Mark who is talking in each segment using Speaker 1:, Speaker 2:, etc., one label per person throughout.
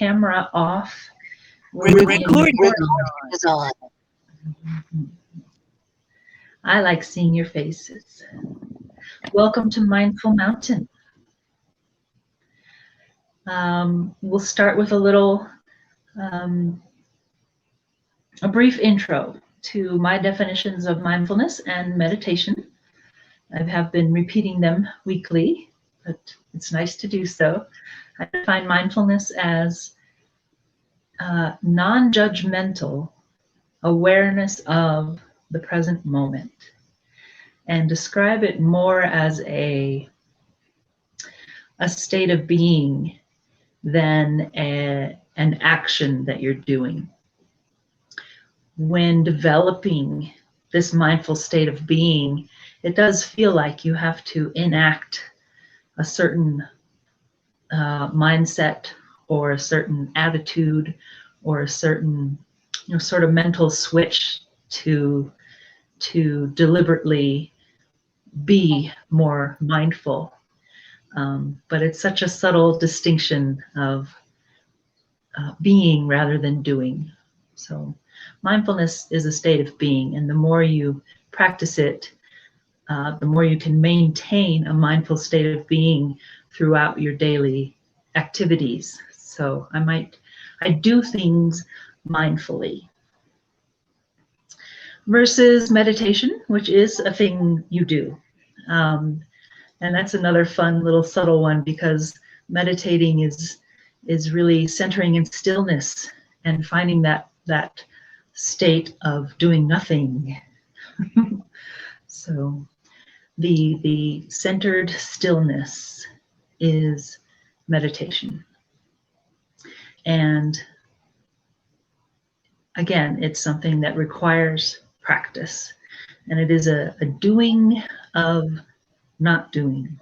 Speaker 1: camera off.
Speaker 2: Recording is on.
Speaker 1: I like seeing your faces. Welcome to Mindful Mountain. We'll start with a brief intro to my definitions of mindfulness and meditation. I have been repeating them weekly, but it's nice to do so. I define mindfulness as non-judgmental awareness of the present moment, and describe it more as a state of being than an action that you're doing. When developing this mindful state of being, it does feel like you have to enact a certain mindset or a certain attitude or a certain sort of mental switch to deliberately be more mindful. But it's such a subtle distinction of being rather than doing. So mindfulness is a state of being, and the more you practice it, the more you can maintain a mindful state of being throughout your daily activities. So I do things mindfully. Versus meditation, which is a thing you do. And that's another fun little subtle one, because meditating is really centering in stillness and finding that state of doing nothing. So the centered stillness is meditation. And again, it's something that requires practice, and it is a doing of not doing.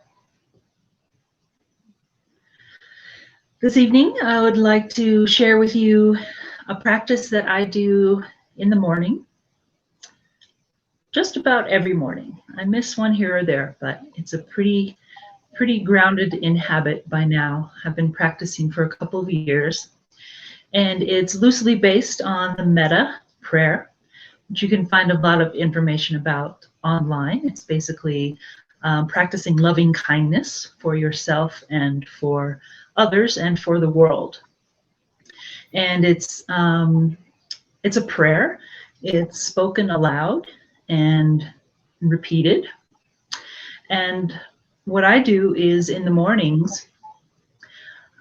Speaker 1: This evening, I would like to share with you a practice that I do in the morning, just about every morning. I miss one here or there, but it's a pretty grounded in habit by now. I've been practicing for a couple of years, and it's loosely based on the Metta prayer, which you can find a lot of information about online. It's basically practicing loving kindness for yourself and for others and for the world. And it's a prayer. It's spoken aloud and repeated. And what I do is, in the mornings,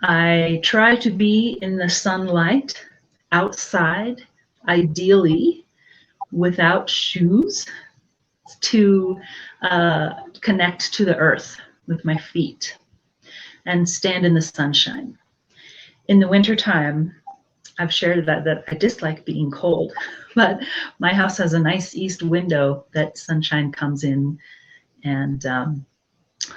Speaker 1: I try to be in the sunlight outside, ideally without shoes, to connect to the earth with my feet and stand in the sunshine. In the wintertime, I've shared that I dislike being cold, but my house has a nice east window that sunshine comes in, and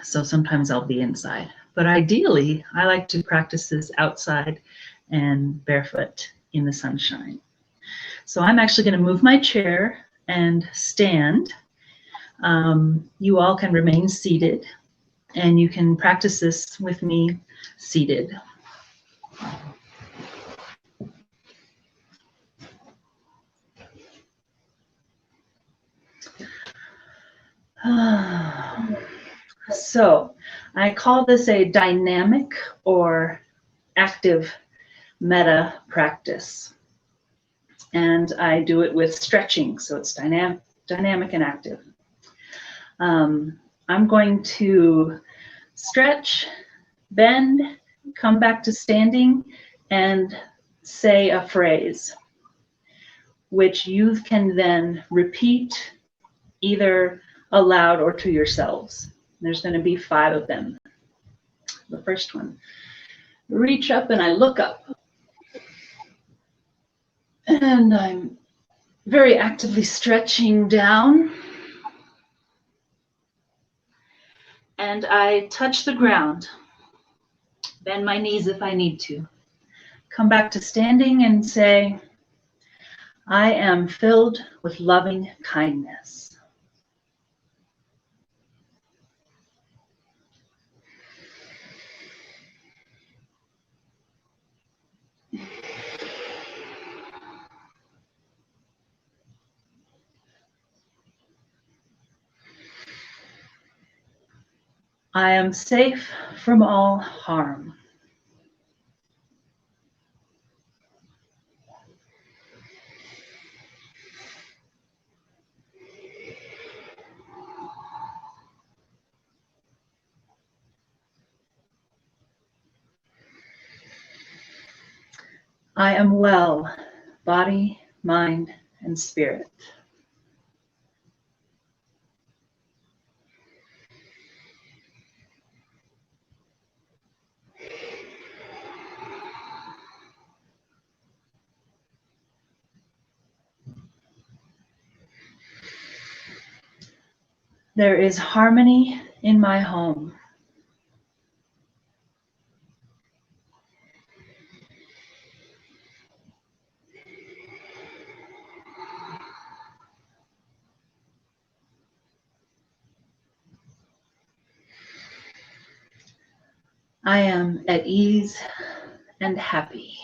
Speaker 1: so sometimes I'll be inside. But ideally, I like to practice this outside and barefoot in the sunshine. So I'm actually going to move my chair and stand. You all can remain seated, and you can practice this with me seated. So I call this a dynamic or active metta practice. And I do it with stretching, so it's dynamic and active. I'm going to stretch, bend, come back to standing, and say a phrase, which you can then repeat either aloud or to yourselves. There's going to be 5 of them. The first one: reach up and I look up. And I'm very actively stretching down. And I touch the ground. Bend my knees if I need to. Come back to standing and say, I am filled with loving kindness. I am safe from all harm. I am well, body, mind, and spirit. There is harmony in my home. I am at ease and happy.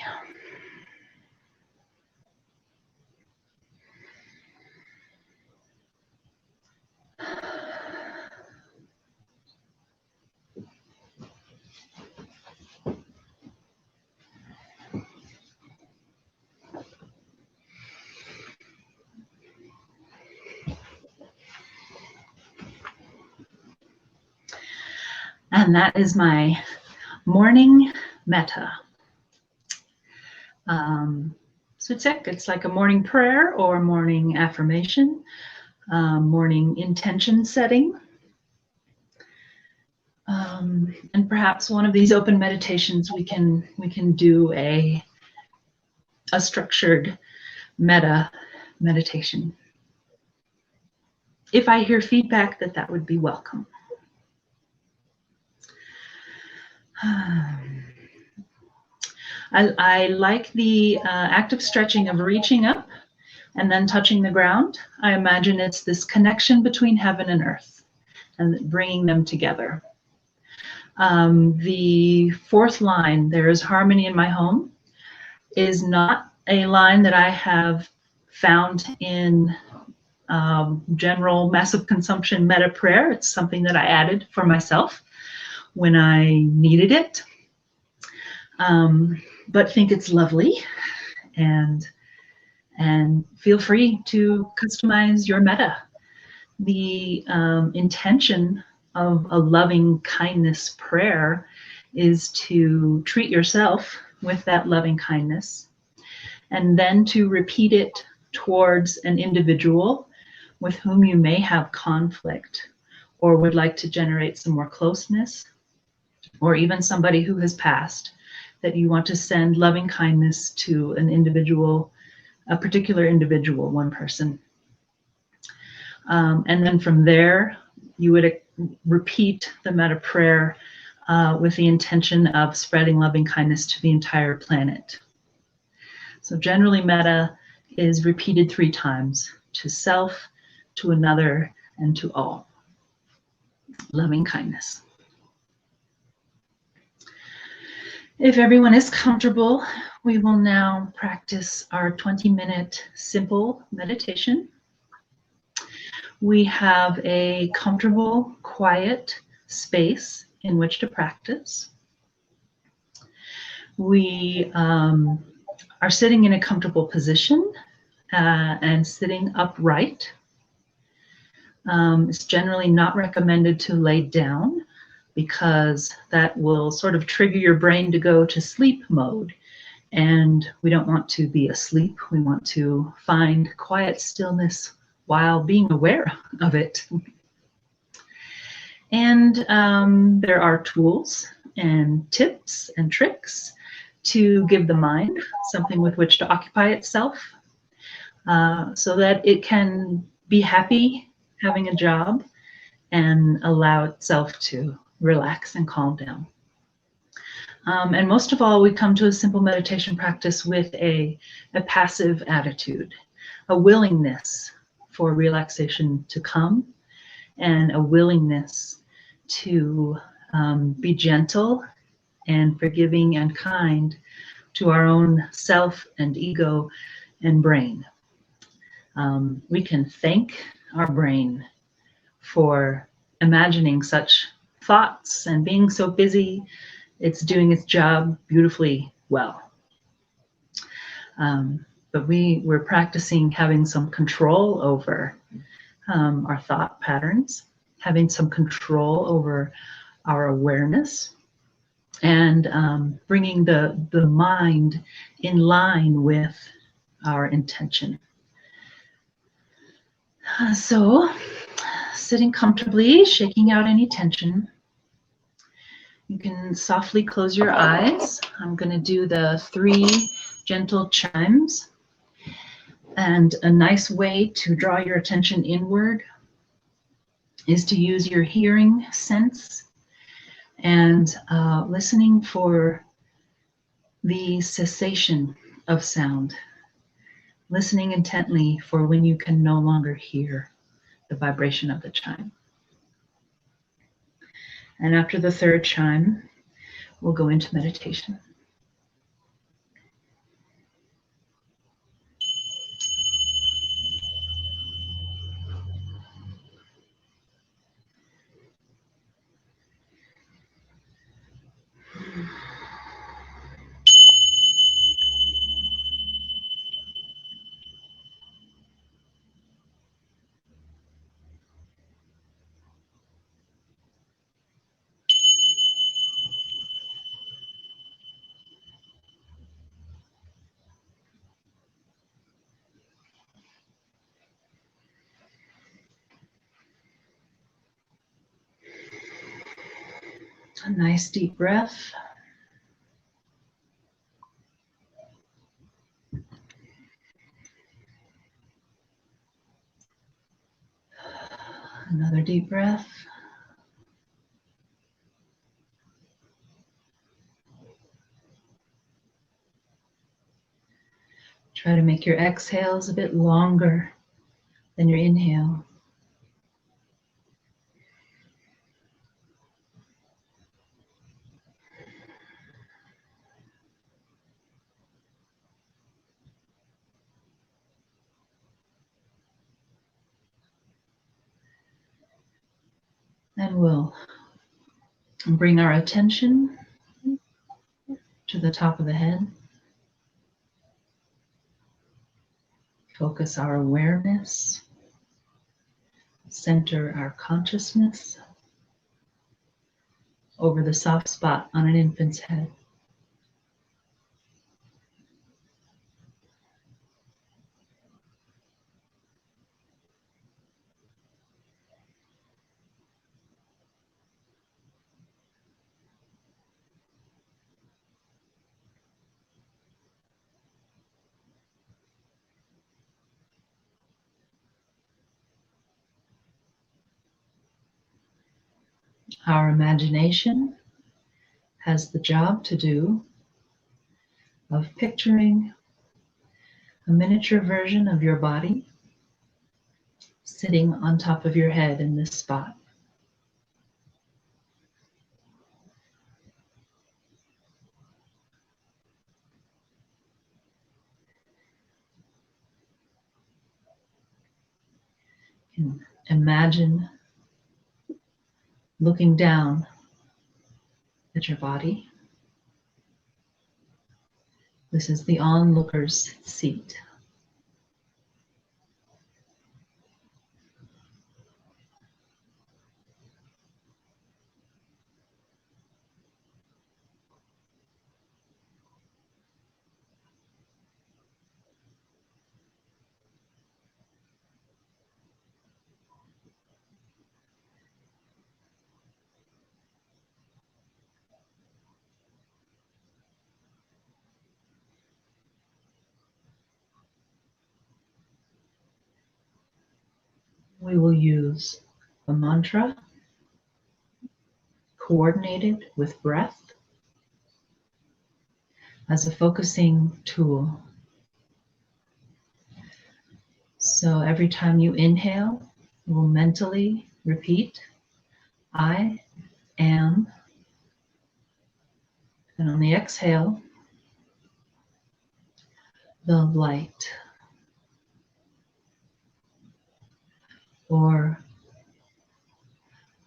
Speaker 1: And that is my morning metta. Sutsek, it's like a morning prayer or morning affirmation, morning intention setting. And perhaps one of these open meditations we can do a structured metta meditation. If I hear feedback, that would be welcome. I like the active stretching of reaching up and then touching the ground. I imagine it's this connection between heaven and earth and bringing them together. The fourth line, there is harmony in my home, is not a line that I have found in general massive consumption metta prayer. It's something that I added for myself when I needed it. But think it's lovely, and feel free to customize your metta. The intention of a loving kindness prayer is to treat yourself with that loving kindness, and then to repeat it towards an individual with whom you may have conflict or would like to generate some more closeness, or even somebody who has passed, that you want to send loving kindness to an individual, a particular individual, one person. And then from there, you would repeat the metta prayer with the intention of spreading loving kindness to the entire planet. So generally, metta is repeated 3 times: to self, to another, and to all. Loving kindness. If everyone is comfortable, we will now practice our 20-minute simple meditation. We have a comfortable, quiet space in which to practice. We are sitting in a comfortable position and sitting upright. It's generally not recommended to lay down, because that will sort of trigger your brain to go to sleep mode. And we don't want to be asleep. We want to find quiet stillness while being aware of it. And there are tools and tips and tricks to give the mind something with which to occupy itself, so that it can be happy having a job and allow itself to relax and calm down. And most of all, we come to a simple meditation practice with a passive attitude, a willingness for relaxation to come, and a willingness to be gentle and forgiving and kind to our own self and ego and brain. We can thank our brain for imagining such thoughts and being so busy, it's doing its job beautifully well. But we're practicing having some control over our thought patterns, having some control over our awareness, and bringing the mind in line with our intention. So, sitting comfortably, shaking out any tension. You can softly close your eyes. I'm going to do the 3 gentle chimes. And a nice way to draw your attention inward is to use your hearing sense and listening for the cessation of sound. Listening intently for when you can no longer hear the vibration of the chime. And after the 3rd chime, we'll go into meditation. A nice deep breath. Another deep breath. Try to make your exhales a bit longer than your inhale. And we'll bring our attention to the top of the head. Focus our awareness. Center our consciousness over the soft spot on an infant's head. Our imagination has the job to do of picturing a miniature version of your body sitting on top of your head in this spot. And imagine looking down at your body. This is the onlooker's seat. We will use a mantra coordinated with breath as a focusing tool. So every time you inhale, you will mentally repeat, I am. And on the exhale, the light. Or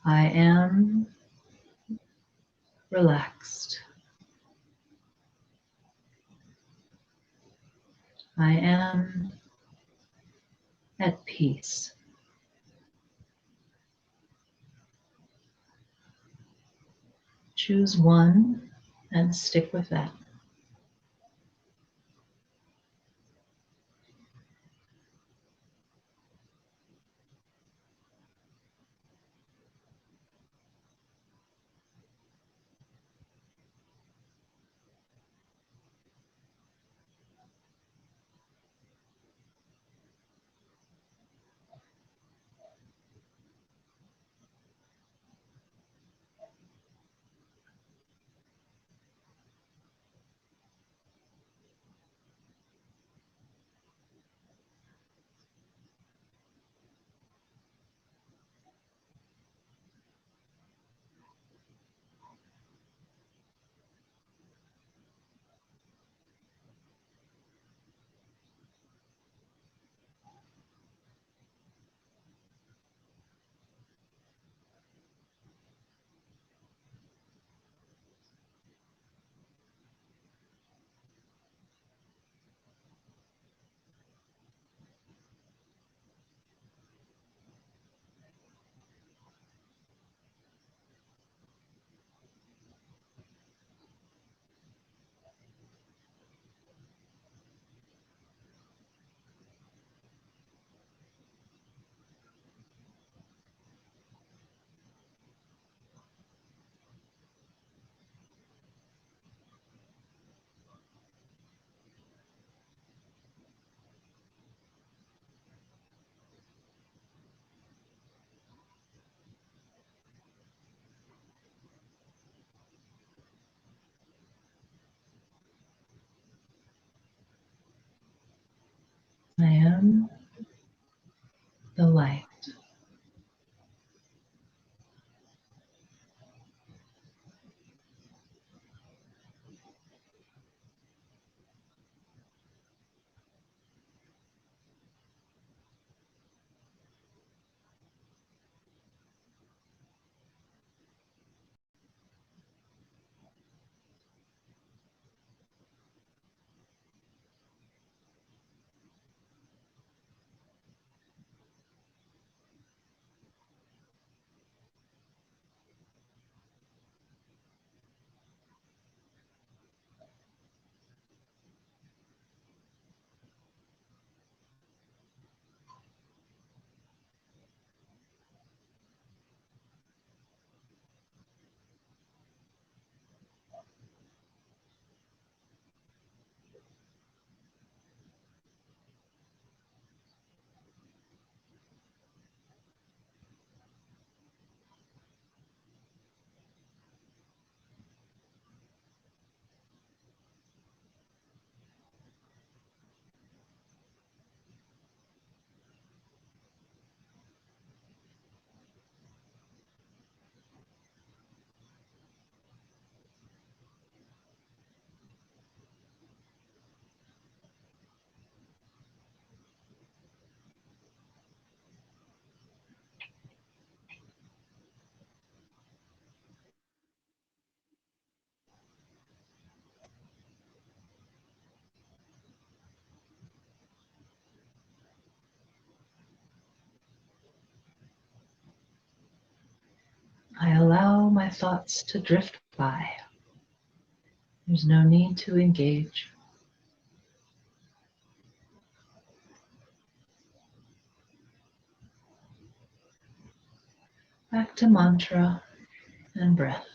Speaker 1: I am relaxed. I am at peace. Choose one and stick with that. I am the light. I allow my thoughts to drift by. There's no need to engage. Back to mantra and breath.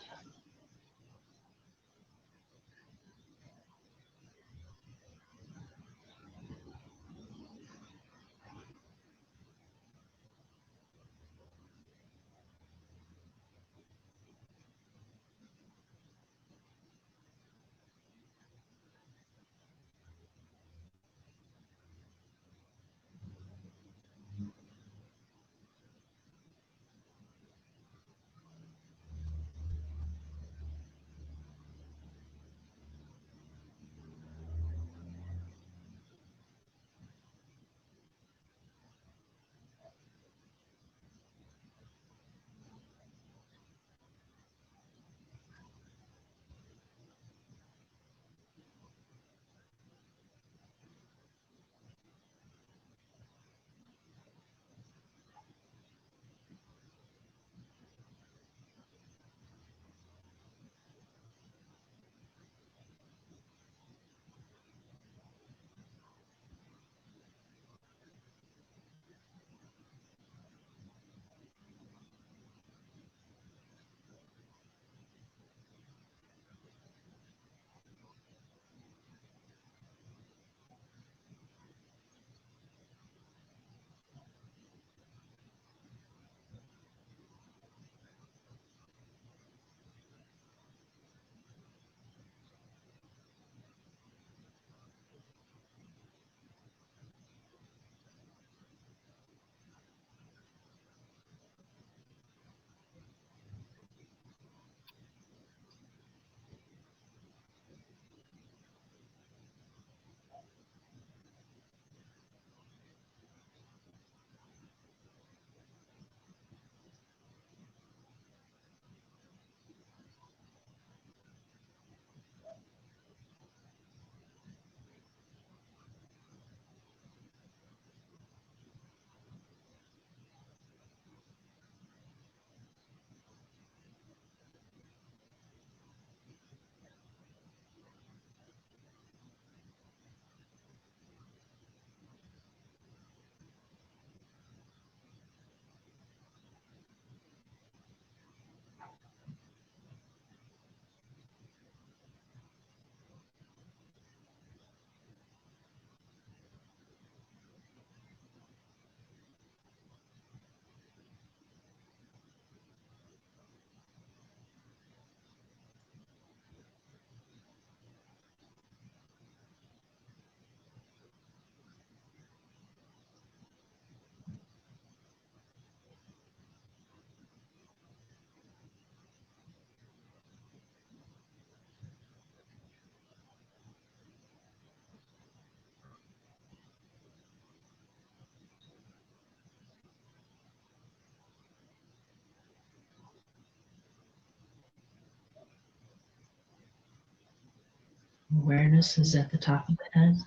Speaker 1: Awareness is at the top of the head.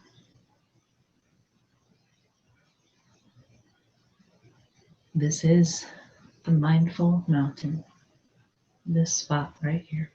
Speaker 1: This is the mindful mountain, this spot right here.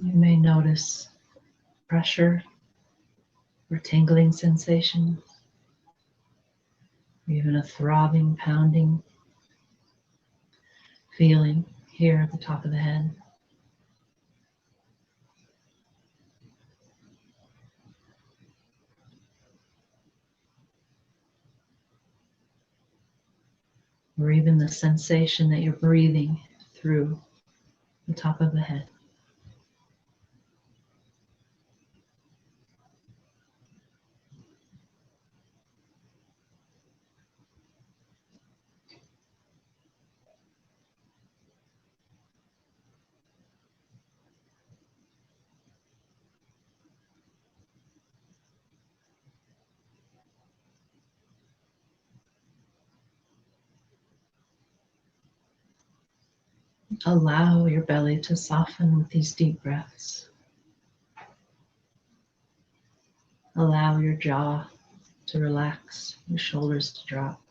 Speaker 1: You may notice pressure or tingling sensation, or even a throbbing, pounding feeling here at the top of the head. Or even the sensation that you're breathing through the top of the head. Allow your belly to soften with these deep breaths. Allow your jaw to relax, your shoulders to drop.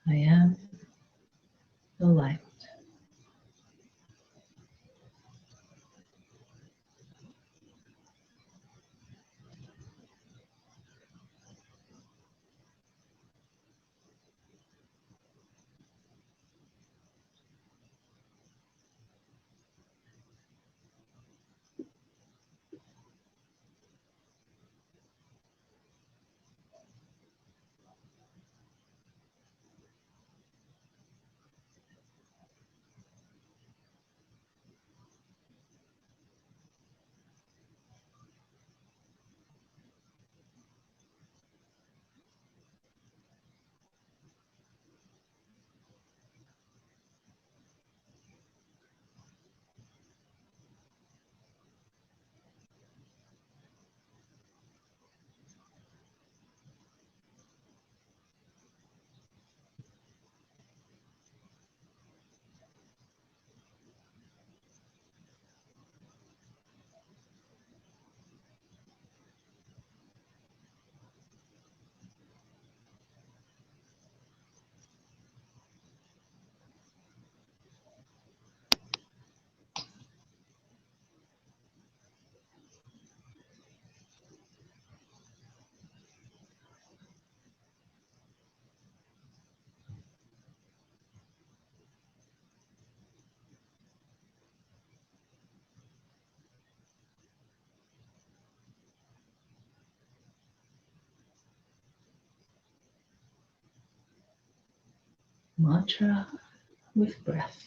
Speaker 1: I am the light. Mantra with breath.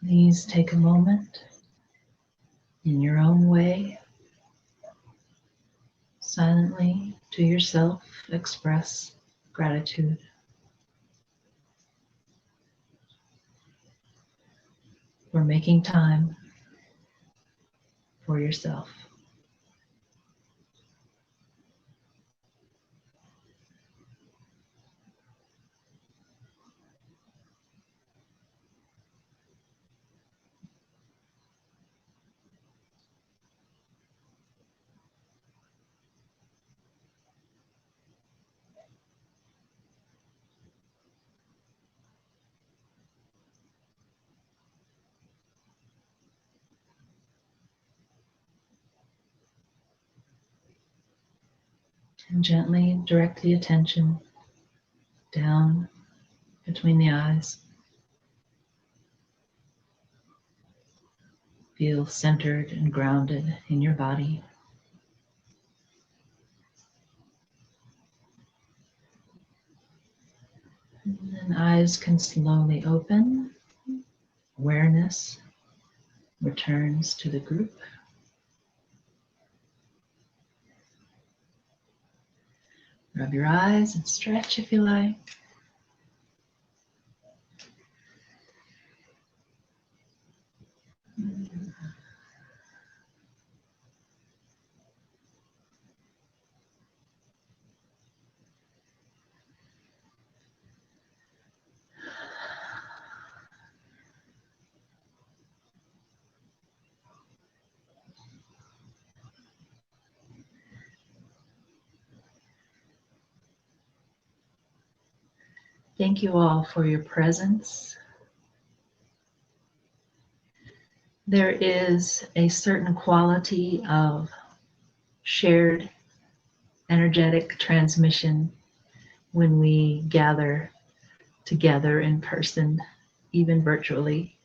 Speaker 1: Please take a moment in your own way, silently to yourself, express gratitude for making time for yourself. And gently direct the attention down between the eyes. Feel centered and grounded in your body. And then eyes can slowly open. Awareness returns to the group. Rub your eyes and stretch if you like. Thank you all for your presence. There is a certain quality of shared energetic transmission when we gather together in person, even virtually.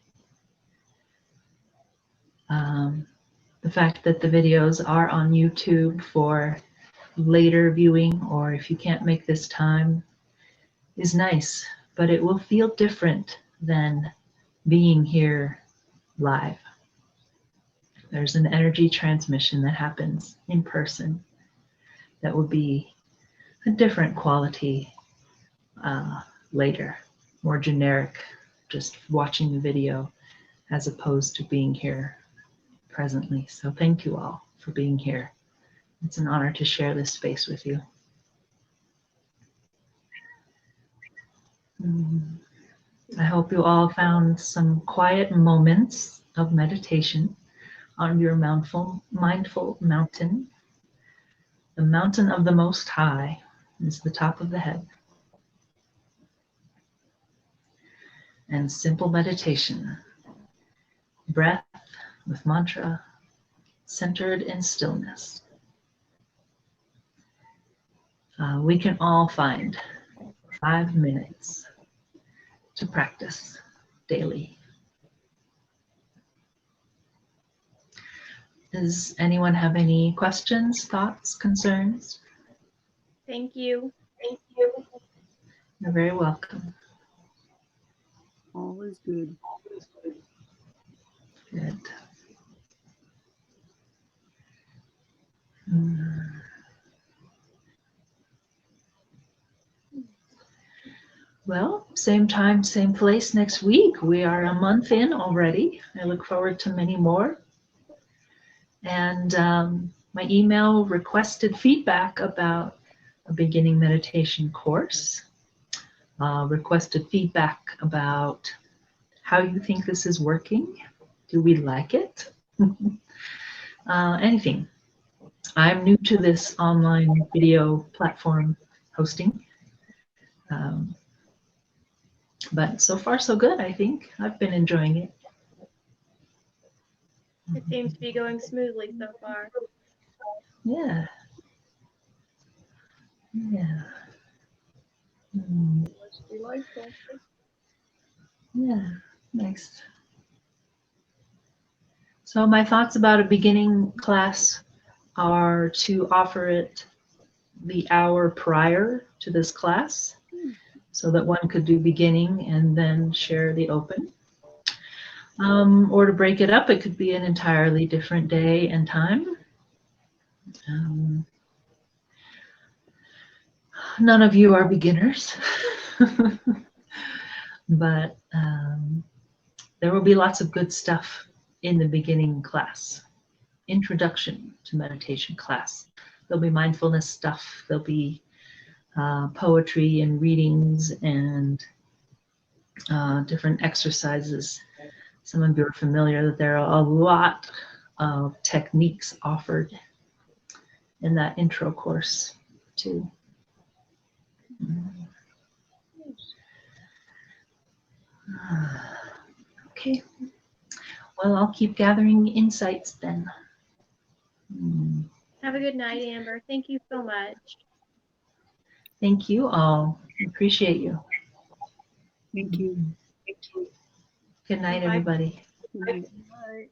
Speaker 1: The fact that the videos are on YouTube for later viewing, or if you can't make this time, is nice, but it will feel different than being here live. There's an energy transmission that happens in person that will be a different quality later, more generic, just watching the video as opposed to being here presently. So thank you all for being here. It's an honor to share this space with you. I hope you all found some quiet moments of meditation on your mindful mountain. The mountain of the Most High is the top of the head. And simple meditation, breath with mantra, centered in stillness. We can all find 5 minutes to practice daily. Does anyone have any questions, thoughts, concerns?
Speaker 3: Thank you.
Speaker 2: Thank you.
Speaker 1: You're very welcome.
Speaker 4: All is good.
Speaker 1: Good. Well, same time, same place next week. We are a month in already. I look forward to many more. And my email requested feedback about a beginning meditation course. Requested feedback about how you think this is working. Do we like it? Anything. I'm new to this online video platform hosting. But so far so good, I think. I've been enjoying it.
Speaker 3: It seems to be going smoothly so far.
Speaker 1: Yeah. Yeah.
Speaker 3: It's delightful.
Speaker 1: Yeah, nice. So my thoughts about a beginning class are to offer it the hour prior to this class so that one could do beginning and then share the open. Or to break it up, it could be an entirely different day and time. None of you are beginners, but there will be lots of good stuff in the beginning class. Introduction to meditation class. There'll be mindfulness stuff. There'll be poetry and readings and different exercises. Some of you are familiar that there are a lot of techniques offered in that intro course too. Okay. Well, I'll keep gathering insights then.
Speaker 3: Have a good night, Amber. Thank you so much.
Speaker 1: Thank you all. Appreciate you.
Speaker 2: Thank you.
Speaker 1: Good night,
Speaker 3: Bye.
Speaker 1: everybody.
Speaker 2: Good night.